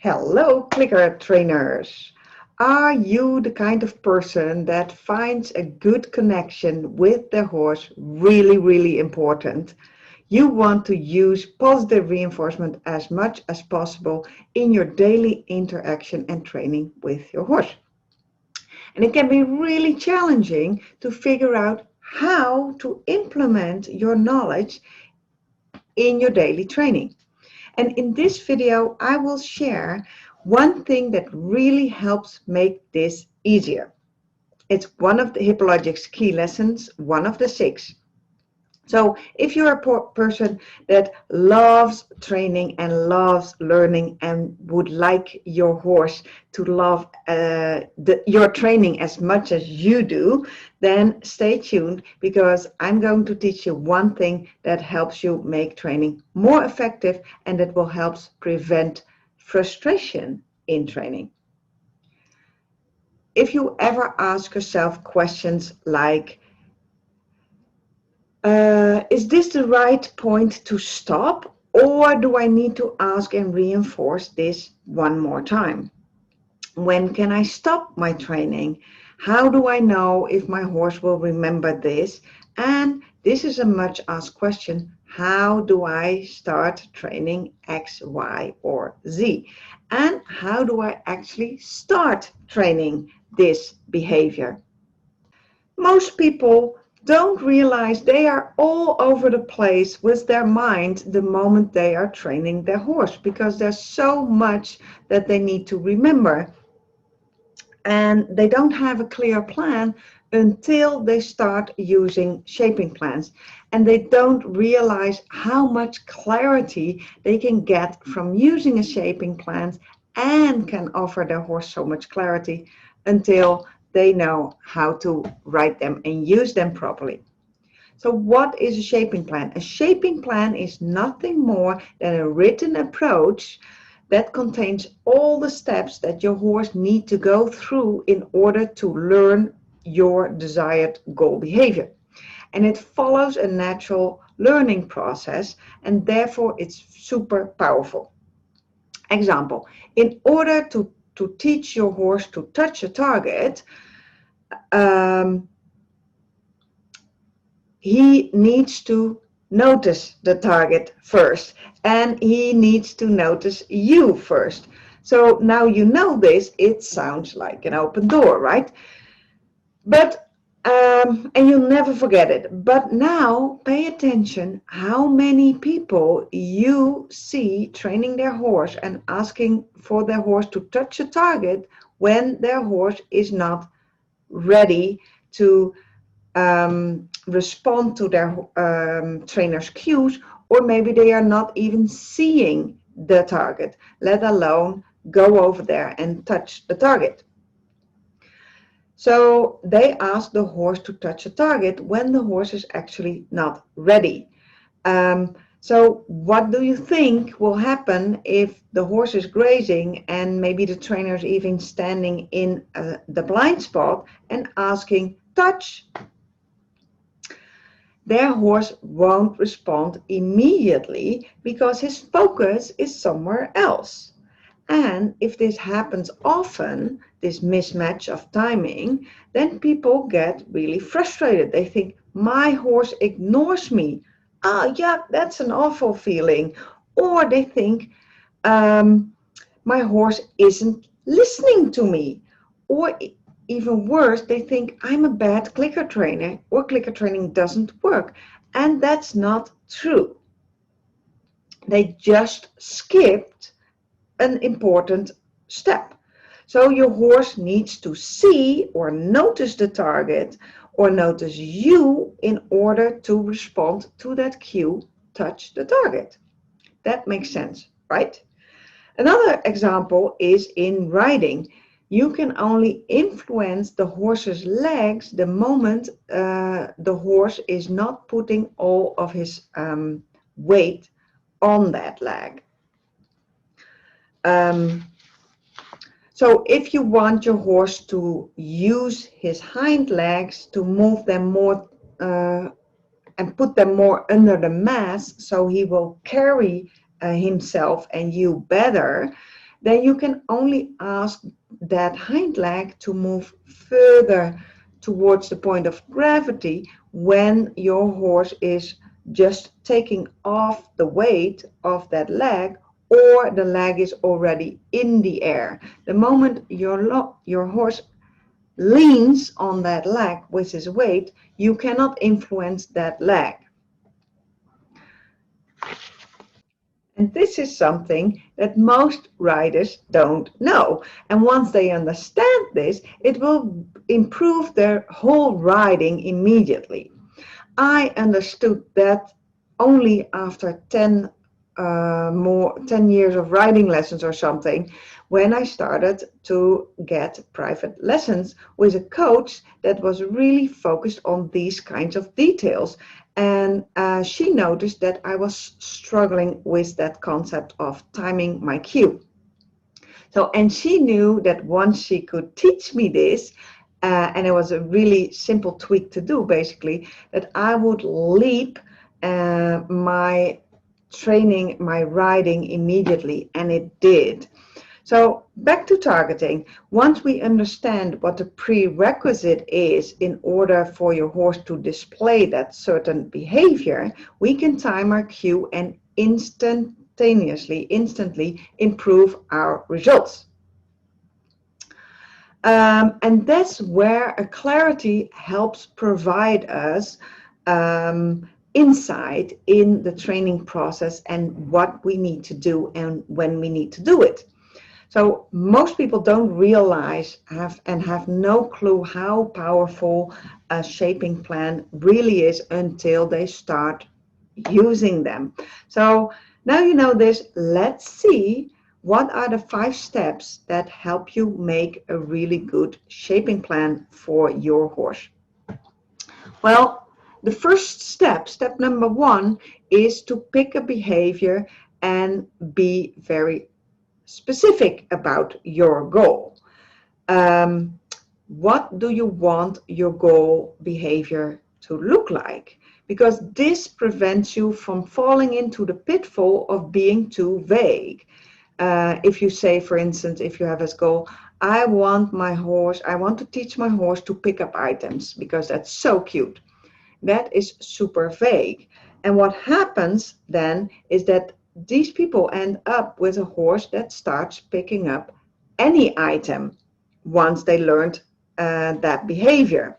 Hello, clicker trainers. Are you the kind of person that finds a good connection with their horse really important? You want to use positive reinforcement as much as possible in your daily interaction and training with your horse. And it can be really challenging to figure out how to implement your knowledge in your daily training. And in this video, I will share one thing that really helps make this easier. It's one of the HippoLogic's key lessons, one of the 6. So if you're a person that loves training and loves learning and would like your horse to love your training as much as you do, then stay tuned because I'm going to teach you one thing that helps you make training more effective and that will help prevent frustration in training. If you ever ask yourself questions like, is this the right point to stop, or do I need to ask and reinforce this one more time? When can I stop my training? How do I know if my horse will remember this? And this is a much asked question. How do I start training X, Y, or Z? And how do I actually start training this behavior? Most people don't realize they are all over the place with their mind the moment they are training their horse because there's so much that they need to remember. And they don't have a clear plan until they start using shaping plans. And they don't realize how much clarity they can get from using a shaping plan and can offer their horse so much clarity until they know how to write them and use them properly. So what is a shaping plan? A shaping plan is nothing more than a written approach that contains all the steps that your horse needs to go through in order to learn your desired goal behavior. And it follows a natural learning process, and therefore it's super powerful. Example, in order to teach your horse to touch a target, he needs to notice the target first, and he needs to notice you first. So now you know this, it sounds like an open door, right? But and you'll never forget it. But now pay attention how many people you see training their horse and asking for their horse to touch a target when their horse is not ready to respond to their trainer's cues, or maybe they are not even seeing the target, let alone go over there and touch the target. So they ask the horse to touch a target when the horse is actually not ready. So what do you think will happen if the horse is grazing and maybe the trainer is even standing in the blind spot and asking, touch? Their horse won't respond immediately because his focus is somewhere else. And if this happens often, this mismatch of timing, then people get really frustrated. They think, my horse ignores me. Ah, yeah, that's an awful feeling. Or they think, my horse isn't listening to me. Or even worse, they think I'm a bad clicker trainer or clicker training doesn't work. And that's not true. They just skipped an important step. So your horse needs to see or notice the target or notice you in order to respond to that cue, touch the target. That makes sense, right? Another example is in riding. You can only influence the horse's legs the moment the horse is not putting all of his weight on that leg. So if you want your horse to use his hind legs to move them more and put them more under the mass, so he will carry himself and you better, then you can only ask that hind leg to move further towards the point of gravity when your horse is just taking off the weight of that leg, or the leg is already in the air. The moment your horse leans on that leg with his weight, you cannot influence that leg. And this is something that most riders don't know. And once they understand this, it will improve their whole riding immediately. I understood that only after 10 years of riding lessons or something, when I started to get private lessons with a coach that was really focused on these kinds of details. And she noticed that I was struggling with that concept of timing my cue. So, and she knew that once she could teach me this, and it was a really simple tweak to do, basically, that I would leap my training, my riding immediately, and it did. So back to targeting. Once we understand what the prerequisite is in order for your horse to display that certain behavior, we can time our cue and instantly improve our results. And that's where a clarity helps provide us insight in the training process and what we need to do and when we need to do it. So most people don't realize have no clue how powerful a shaping plan really is until they start using them. So now you know this, let's see what are the 5 steps that help you make a really good shaping plan for your horse. Well, the first step number 1, is to pick a behavior and be very specific about your goal. What do you want your goal behavior to look like? Because this prevents you from falling into the pitfall of being too vague. If you say, for instance, if you have as goal, I want to teach my horse to pick up items because that's so cute. That is super vague. And what happens then is that these people end up with a horse that starts picking up any item once they learned that behavior.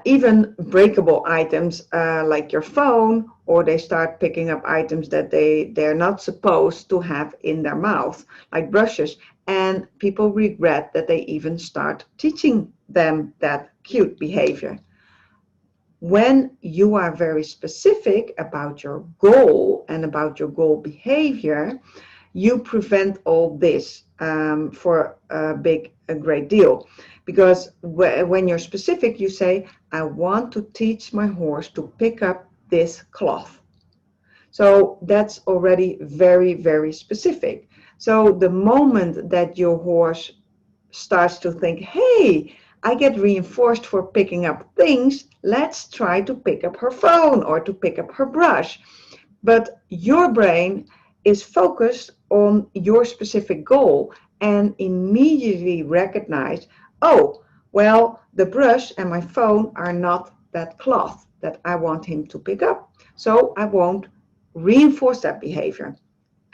Even breakable items like your phone, or they start picking up items that they're not supposed to have in their mouth, like brushes, and people regret that they even start teaching them that cute behavior. When you are very specific about your goal and about your goal behavior, you prevent all this for a great deal. Because when you're specific, you say, I want to teach my horse to pick up this cloth. So that's already very, very specific. So the moment that your horse starts to think, hey, I get reinforced for picking up things, let's try to pick up her phone or to pick up her brush. But your brain is focused on your specific goal and immediately recognize, oh, well, the brush and my phone are not that cloth that I want him to pick up. So I won't reinforce that behavior.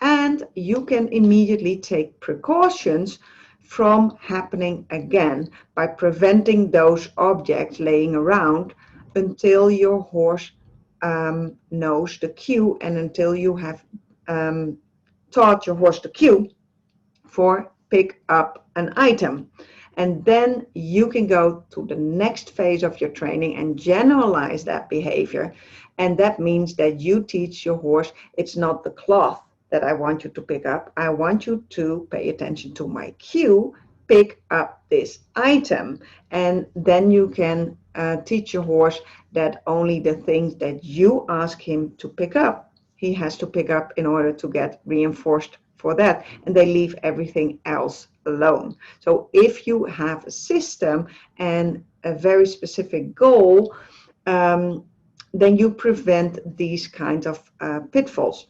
And you can immediately take precautions from happening again by preventing those objects laying around until your horse knows the cue and until you have taught your horse the cue for pick up an item. And then you can go to the next phase of your training and generalize that behavior. And that means that you teach your horse, it's not the cloth that I want you to pick up. I want you to pay attention to my cue, pick up this item. And then you can teach your horse that only the things that you ask him to pick up, he has to pick up in order to get reinforced for that. And they leave everything else alone. So if you have a system and a very specific goal, then you prevent these kinds of pitfalls.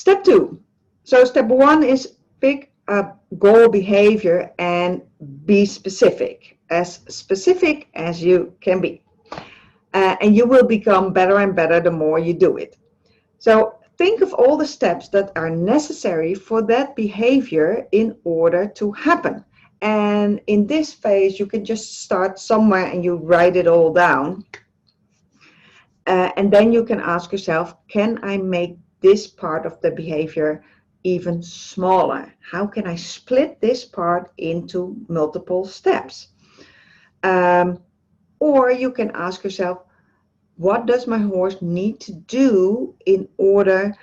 Step 2. So step 1 is pick a goal behavior and be specific as you can be. And you will become better and better the more you do it. So think of all the steps that are necessary for that behavior in order to happen. And in this phase, you can just start somewhere and you write it all down. And then you can ask yourself, can I make this part of the behavior even smaller? How can I split this part into multiple steps? Or you can ask yourself, what does my horse need to do in order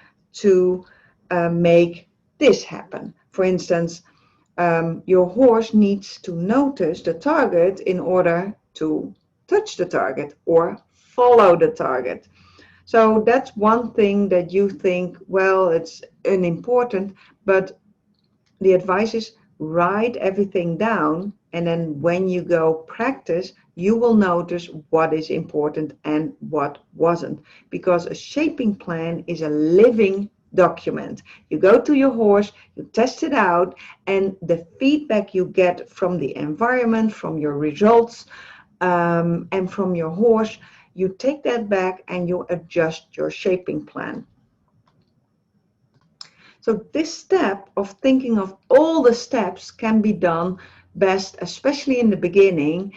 to make this happen? For instance, your horse needs to notice the target in order to touch the target or follow the target. So that's one thing that you think, well, it's unimportant, but the advice is write everything down, and then when you go practice, you will notice what is important and what wasn't, because a shaping plan is a living document. You go to your horse, you test it out, and the feedback you get from the environment, from your results, and from your horse, you take that back and you adjust your shaping plan. So this step of thinking of all the steps can be done best, especially in the beginning,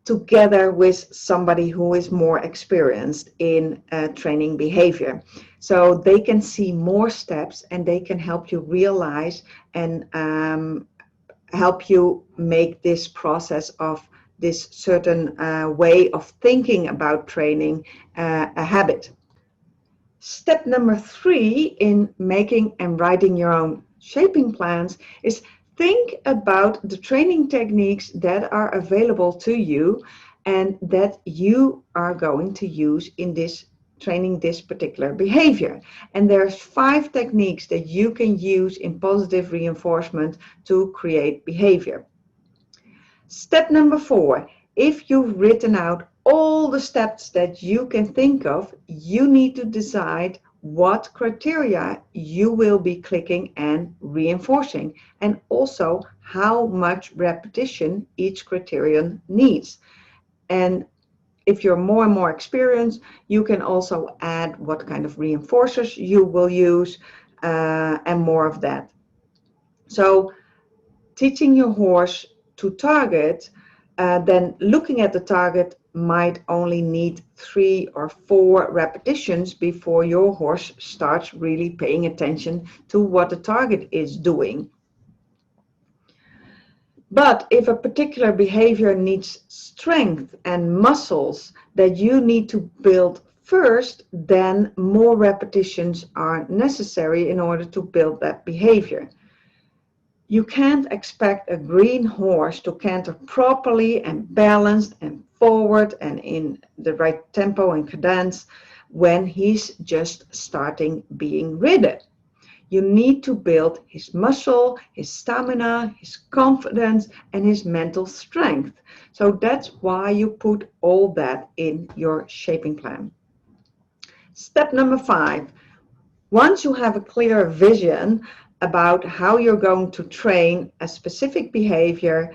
together with somebody who is more experienced in training behavior. So they can see more steps and they can help you realize and help you make this process of this certain way of thinking about training a habit. Step number 3 in making and writing your own shaping plans is think about the training techniques that are available to you and that you are going to use in this training this particular behavior. And there's 5 techniques that you can use in positive reinforcement to create behavior. Step number 4, if you've written out all the steps that you can think of, you need to decide what criteria you will be clicking and reinforcing, and also how much repetition each criterion needs. And if you're more and more experienced, you can also add what kind of reinforcers you will use and more of that. So teaching your horse to target, then looking at the target might only need 3 or 4 repetitions before your horse starts really paying attention to what the target is doing. But if a particular behavior needs strength and muscles that you need to build first, then more repetitions are necessary in order to build that behavior. You can't expect a green horse to canter properly and balanced and forward and in the right tempo and cadence when he's just starting being ridden. You need to build his muscle, his stamina, his confidence, and his mental strength. So that's why you put all that in your shaping plan. Step number 5. Once you have a clear vision about how you're going to train a specific behavior,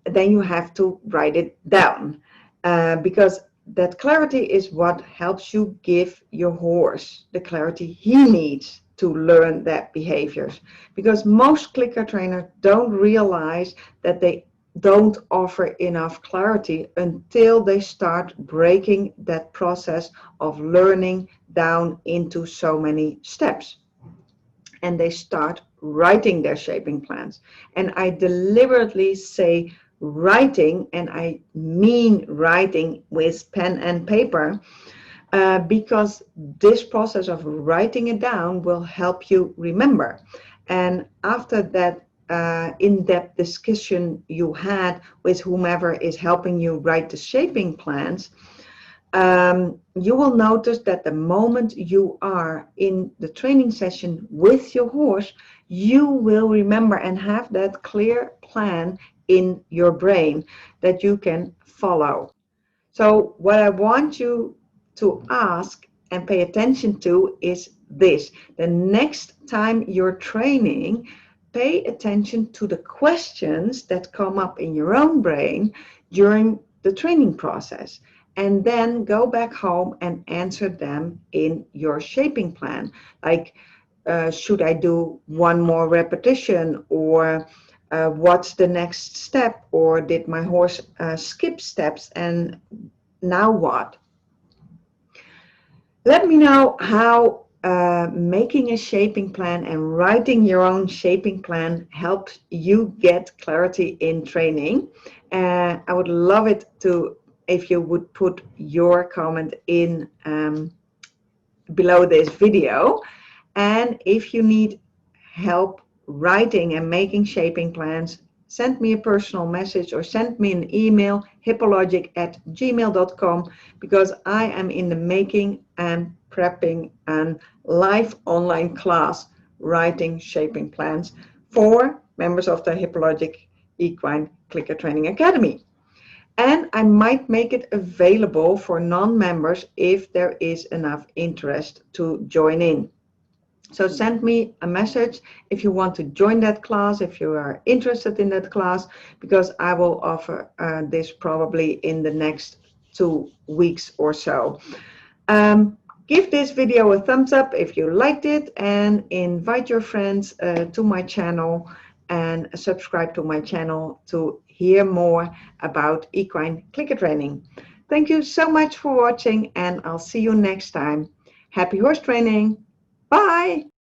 then you have to write it down because that clarity is what helps you give your horse the clarity he needs to learn that behaviors. Because most clicker trainers don't realize that they don't offer enough clarity until they start breaking that process of learning down into so many steps. And they start writing their shaping plans. And I deliberately say writing, and I mean writing with pen and paper, because this process of writing it down will help you remember. And after that in-depth discussion you had with whomever is helping you write the shaping plans, you will notice that the moment you are in the training session with your horse, you will remember and have that clear plan in your brain that you can follow. So what I want you to ask and pay attention to is this. The next time you're training, pay attention to the questions that come up in your own brain during the training process, and then go back home and answer them in your shaping plan. Like, should I do one more repetition, or what's the next step, or did my horse skip steps, and now what? Let me know how making a shaping plan and writing your own shaping plan helped you get clarity in training. I would love it if you would put your comment in below this video. And if you need help writing and making shaping plans, send me a personal message or send me an email, hippologic@gmail.com, because I am in the making and prepping and live online class writing shaping plans for members of the HippoLogic Equine Clicker Training Academy. And I might make it available for non-members if there is enough interest to join in. So send me a message if you want to join that class, if you are interested in that class, because I will offer this probably in the next 2 weeks or so. Give this video a thumbs up if you liked it, and invite your friends to my channel, and subscribe to my channel to hear more about equine clicker training. Thank you so much for watching, and I'll see you next time. Happy horse training. Bye.